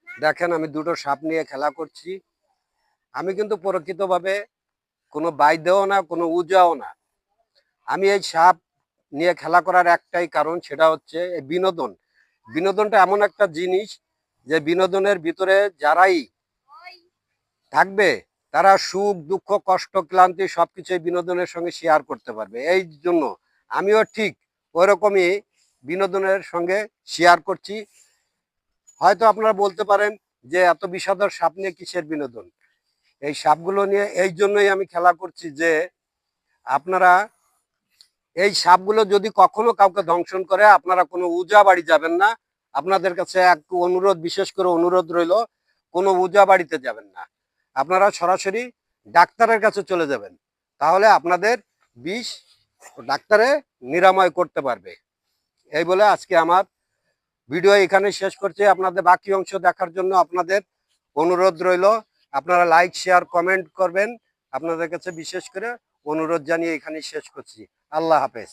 দেখেন আমি দুটো সাপ নিয়ে খেলা করছি। আমি কিন্তু প্রকৃতভাবে কোনো বাইদেও না, কোনো উজাও না। আমি এই সাপ নিয়ে খেলা করার একটাই কারণ, সেটা হচ্ছে এই বিনোদন। বিনোদনটা এমন একটা জিনিস যে বিনোদনের ভিতরে যারাই থাকবে তারা সুখ দুঃখ কষ্ট ক্লান্তি সবকিছুই বিনোদনের সঙ্গে শেয়ার করতে পারবে। এই জন্য আমিও ঠিক ওইরকমই বিনোদনের সঙ্গে শেয়ার করছি। হয়তো আপনারা বলতে পারেন যে এত বিষাদর সাপ নিয়ে কিসের বিনোদন। এই সাপগুলো নিয়ে এই জন্যই আমি খেলা করছি যে আপনারা এই সাপগুলো যদি কখনো কাউকে দংশন করে আপনারা কোনো উজা বাড়ি যাবেন না। আপনাদের কাছে এক অনুরোধ, বিশেষ করে অনুরোধ রইল, কোনো উজা বাড়িতে যাবেন না। আপনারা সরাসরি ডাক্তারের কাছে চলে যাবেন, তাহলে আপনাদের বিষ ডাক্তারে নিরাময় করতে পারবে। এই বলে আজকে আমার ভিডিও এখানে শেষ করছি। আপনাদের বাকি অংশ দেখার জন্য আপনাদের অনুরোধ রইল, আপনারা লাইক শেয়ার কমেন্ট করবেন। আপনাদের কাছে বিশেষ করে অনুরোধ জানিয়ে এখানে শেষ করছি। আল্লাহ হাফেজ।